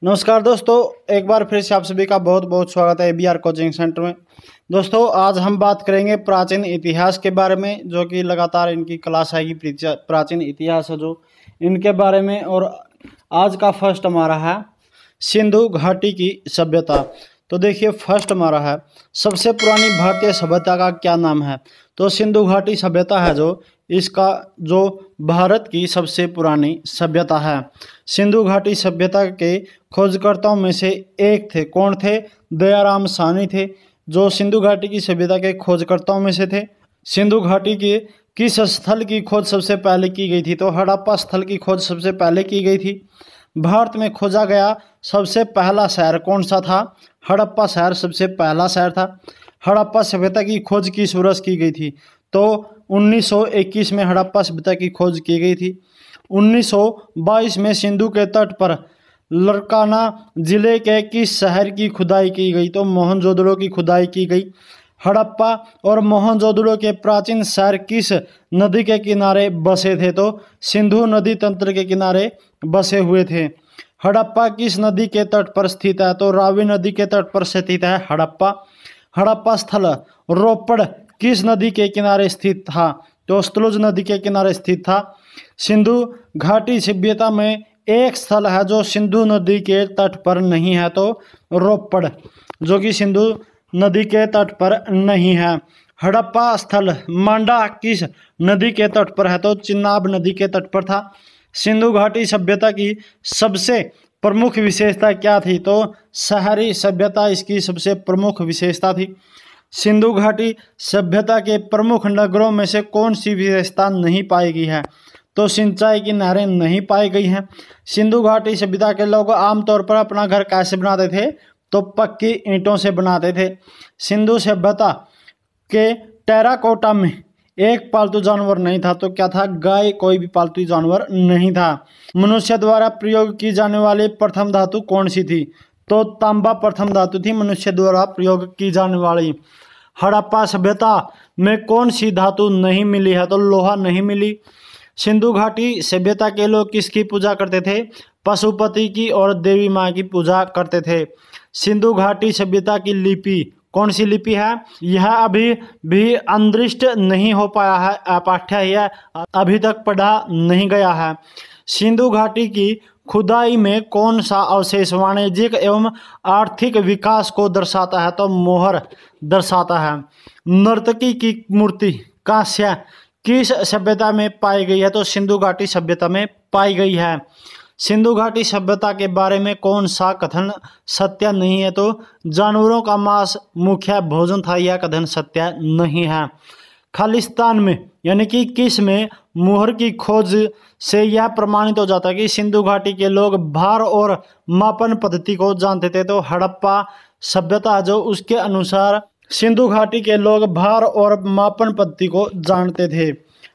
नमस्कार दोस्तों, एक बार फिर से आप सभी का बहुत बहुत स्वागत है एबीआर कोचिंग सेंटर में। दोस्तों, आज हम बात करेंगे प्राचीन इतिहास के बारे में, जो कि लगातार इनकी क्लास आएगी प्राचीन इतिहास है जो इनके बारे में। और आज का फर्स्ट हमारा है सिंधु घाटी की सभ्यता। तो देखिए, फर्स्ट हमारा है सबसे पुरानी भारतीय सभ्यता का क्या नाम है। तो सिंधु घाटी सभ्यता है जो इसका जो भारत की सबसे पुरानी सभ्यता है। सिंधु घाटी सभ्यता के खोजकर्ताओं में से एक थे। कौन थे? दयाराम साहनी थे, जो सिंधु घाटी की सभ्यता के खोजकर्ताओं में से थे। सिंधु घाटी के किस स्थल की खोज सबसे पहले की गई थी? तो हड़प्पा स्थल की खोज सबसे पहले की गई थी। भारत में खोजा गया सबसे पहला शहर कौन सा था? हड़प्पा शहर सबसे पहला शहर था। हड़प्पा सभ्यता की खोज किस वर्ष की गई थी? तो 1921 में हड़प्पा सभ्यता की खोज की गई थी। 1922 में सिंधु के तट पर लरकाना जिले के किस शहर की खुदाई की गई? तो मोहनजोदड़ो की खुदाई की गई। हड़प्पा और मोहनजोदड़ो के प्राचीन शहर किस नदी के किनारे बसे थे? तो सिंधु नदी तंत्र के किनारे बसे हुए थे। हड़प्पा किस नदी के तट पर स्थित है? तो रावी नदी के तट पर स्थित है हड़प्पा। हड़प्पा स्थल रोपड़ किस नदी के किनारे स्थित था? तो सतलुज नदी के किनारे स्थित था। सिंधु घाटी सभ्यता में एक स्थल है जो सिंधु नदी के तट पर नहीं है, तो रोपड़, जो कि सिंधु नदी के तट पर नहीं है। हड़प्पा स्थल मांडा किस नदी के तट पर है? तो चिनाब नदी के तट पर था। सिंधु घाटी सभ्यता की सबसे प्रमुख विशेषता क्या थी? तो शहरी सभ्यता इसकी सबसे प्रमुख विशेषता थी। सिंधु घाटी सभ्यता के प्रमुख नगरों में से कौन सी विशेषता नहीं पाई गई है? तो सिंचाई की नहरें नहीं पाई गई हैं। सिंधु घाटी सभ्यता के लोग आमतौर पर अपना घर कैसे बनाते थे? तो पक्की ईंटों से बनाते थे। सिंधु सभ्यता के टेराकोटा में एक पालतू जानवर नहीं था, तो क्या था? गाय कोई भी पालतू जानवर नहीं था। मनुष्य द्वारा प्रयोग की जाने वाली प्रथम धातु कौन सी थी? तो तांबा प्रथम धातु थी मनुष्य द्वारा प्रयोग की जाने वाली। हड़प्पा सभ्यता में कौन सी धातु नहीं मिली है? तो लोहा नहीं मिली। सिंधु घाटी सभ्यता के लोग किसकी पूजा करते थे? पशुपति की और देवी माँ की पूजा करते थे। सिंधु घाटी सभ्यता की लिपि कौन सी लिपि है? यह अभी भी अंतर्दृष्ट नहीं हो पाया है, अपाठ्य है, अभी तक पढ़ा नहीं गया है। सिंधु घाटी की खुदाई में कौन सा अवशेष वाणिज्यिक एवं आर्थिक विकास को दर्शाता है? तो मोहर दर्शाता है। नर्तकी की मूर्ति कांस्य किस सभ्यता में पाई गई है? तो सिंधु घाटी सभ्यता में पाई गई है। सिंधु घाटी सभ्यता के बारे में कौन सा कथन सत्य नहीं है? तो जानवरों का मांस मुख्य भोजन था, यह कथन सत्य नहीं है। खालिस्तान में यानी कि किस में मोहर की खोज से यह प्रमाणित हो जाता है कि सिंधु घाटी के लोग भार और मापन पद्धति को जानते थे? तो हड़प्पा सभ्यता जो उसके अनुसार सिंधु घाटी के लोग भार और मापन पद्धति को जानते थे।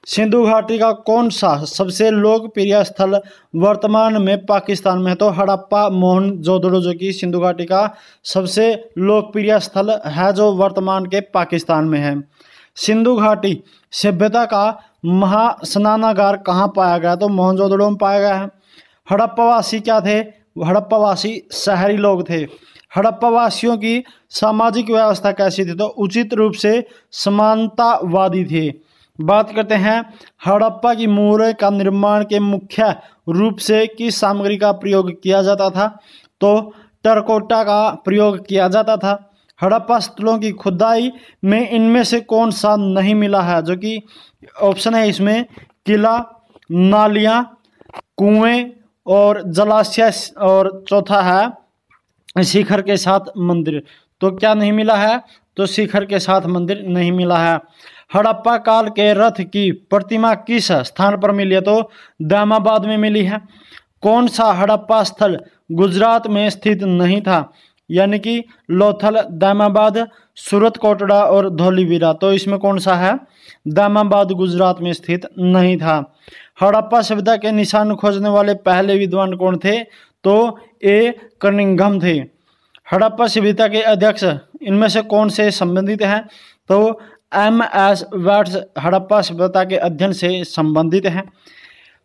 सिंधु घाटी का कौन सा सबसे लोकप्रिय स्थल वर्तमान में पाकिस्तान में है? तो हड़प्पा मोहनजोदड़ो, जो कि सिंधु घाटी का सबसे लोकप्रिय स्थल है जो वर्तमान के पाकिस्तान में है। सिंधु घाटी सभ्यता का महास्नानागार कहाँ पाया गया? तो मोहनजोदड़ो में पाया गया है। हड़प्पावासी क्या थे? हड़प्पावासी शहरी लोग थे। हड़प्पावासियों की सामाजिक व्यवस्था कैसी थी? तो उचित रूप से समानतावादी थे। बात करते हैं हड़प्पा की मूर्ति का निर्माण के मुख्य रूप से किस सामग्री का प्रयोग किया जाता था? तो टेराकोटा का प्रयोग किया जाता था। हड़प्पा स्थलों की खुदाई में इनमें से कौन सा नहीं मिला है? जो कि ऑप्शन है इसमें किला, नालियां, कुएं और जलाशय, और चौथा है शिखर के साथ मंदिर। तो क्या नहीं मिला है? तो शिखर के साथ मंदिर नहीं मिला है। हड़प्पा काल के रथ की प्रतिमा किस स्थान पर मिली है? तो दामाबाद में मिली है। कौन सा हड़प्पा स्थल गुजरात में स्थित नहीं था? यानी कि लोथल, दामाबाद, सूरत कोटड़ा और धोलीवीरा। तो इसमें कौन सा है? दामाबाद गुजरात में स्थित नहीं था। हड़प्पा सभ्यता के निशान खोजने वाले पहले विद्वान कौन थे? तो ए कनिंघम थे। हड़प्पा सभ्यता के अध्यक्ष इनमें से कौन से संबंधित हैं? तो एम एस वैट्स हड़प्पा सभ्यता के अध्ययन से संबंधित हैं।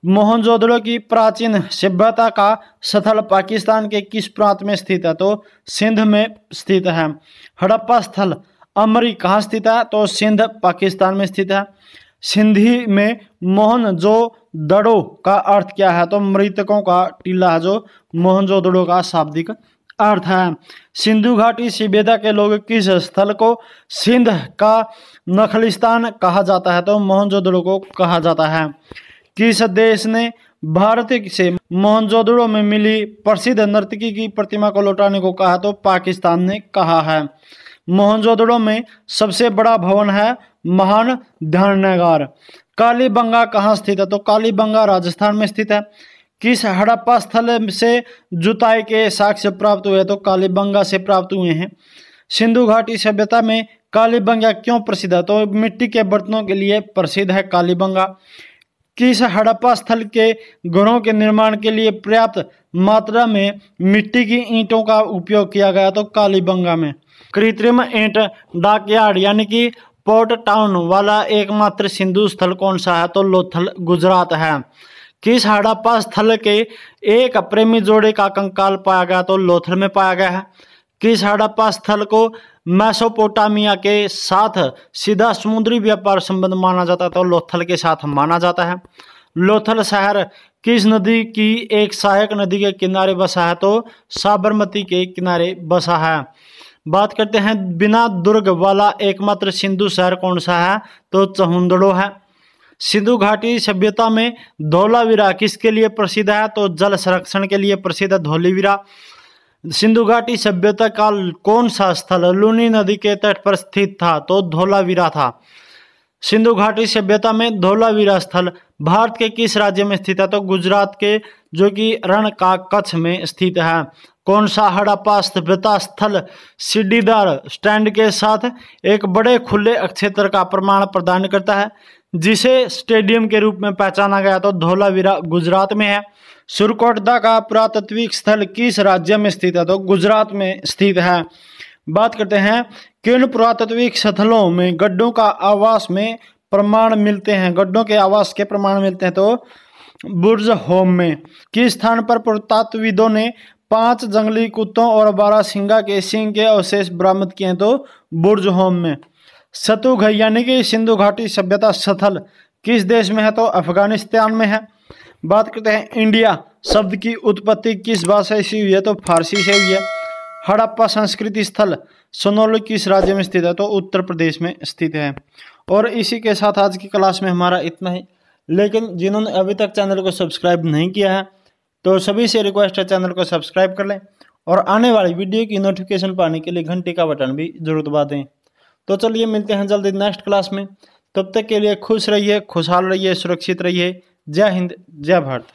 मोहनजोदड़ो की प्राचीन सभ्यता का स्थल पाकिस्तान के किस प्रांत में स्थित है? तो सिंध में स्थित है। हड़प्पा स्थल अमरी कहाँ स्थित है? तो सिंध पाकिस्तान में स्थित है। सिंधी में मोहनजोदड़ो का अर्थ क्या है? तो मृतकों का टीला है जो मोहनजोदड़ो का शाब्दिक अर्थ है। सिंधु घाटी सभ्यता के लोग किस स्थल को सिंध का नखलिस्तान कहा जाता है? तो मोहनजोदड़ो को कहा जाता है। किस देश ने भारत से मोहनजोदड़ो में मिली प्रसिद्ध नर्तकी की प्रतिमा को लौटाने को कहा? तो पाकिस्तान ने कहा है। मोहनजोदड़ो में सबसे बड़ा भवन है महान ध्यानागार। कालीबंगा कहाँ स्थित है? तो कालीबंगा राजस्थान में स्थित है। किस हड़प्पा स्थल से जुताई के साक्ष्य प्राप्त हुए? तो कालीबंगा से प्राप्त हुए हैं। सिंधु घाटी सभ्यता में कालीबंगा क्यों प्रसिद्ध है? तो मिट्टी के बर्तनों के लिए प्रसिद्ध है कालीबंगा। किस हड़प्पा स्थल के घरों के निर्माण के लिए पर्याप्त मात्रा में मिट्टी की ईंटों का उपयोग किया गया? तो कालीबंगा में। कृत्रिम ईंट डॉकयार्ड यानी कि पोर्ट टाउन वाला एकमात्र सिंधु स्थल कौन सा है? तो लोथल गुजरात है। किस हड़प्पा स्थल के एक प्रेमी जोड़े का कंकाल पाया गया? तो लोथल में पाया गया है। किस हड़प्पा स्थल को मेसोपोटामिया के साथ सीधा समुद्री व्यापार संबंध माना जाता है? तो लोथल के साथ माना जाता है। लोथल शहर किस नदी की एक सहायक नदी के किनारे बसा है? तो साबरमती के किनारे बसा है। बात करते हैं बिना दुर्ग वाला एकमात्र सिंधु शहर कौन सा है? तो चहुंदड़ो है। सिंधु घाटी सभ्यता में धोलावीरा किसके लिए प्रसिद्ध है? तो जल संरक्षण के लिए प्रसिद्ध है धोलावीरा। सिंधु घाटी सभ्यता का कौन सा स्थल लूनी नदी के तट पर स्थित था? तो धोलावीरा था। सिंधु घाटी सभ्यता में धोलावीरा स्थल भारत के किस राज्य में स्थित है? तो गुजरात के, जो कि रण का कच्छ में स्थित है। कौन सा हड़प्पा सभ्यता स्थल सीढ़ीदार स्टैंड के साथ एक बड़े खुले क्षेत्र का प्रमाण प्रदान करता है, जिसे स्टेडियम के रूप में पहचाना गया? तो धोलावीरा गुजरात में है। सुरकोटदा का पुरातात्विक स्थल किस राज्य में स्थित है? तो गुजरात में स्थित है। बात करते हैं किन पुरातात्विक स्थलों में गड्ढों का आवास में प्रमाण मिलते हैं? गड्ढों के आवास के प्रमाण मिलते हैं तो बुर्ज होम में। किस स्थान पर पुरातत्वविदों ने 5 जंगली कुत्तों और 12 सिंगा के सींग के अवशेष बरामद किए हैं? तो बुर्ज होम में। सतुघ यानी कि सिंधु घाटी सभ्यता स्थल किस देश में है? तो अफगानिस्तान में है। बात करते हैं इंडिया शब्द की उत्पत्ति किस भाषा से हुई है? तो फारसी से हुई है। हड़प्पा संस्कृति स्थल सोनौली किस राज्य में स्थित है? तो उत्तर प्रदेश में स्थित है। और इसी के साथ आज की क्लास में हमारा इतना ही। लेकिन जिन्होंने अभी तक चैनल को सब्सक्राइब नहीं किया है तो सभी से रिक्वेस्ट है चैनल को सब्सक्राइब कर लें और आने वाली वीडियो की नोटिफिकेशन पाने के लिए घंटी का बटन भी जरूर दबा दें। तो चलिए मिलते हैं जल्दी नेक्स्ट क्लास में। तब तक के लिए खुश रहिए, खुशहाल रहिए, सुरक्षित रहिए। जय हिंद, जय भारत।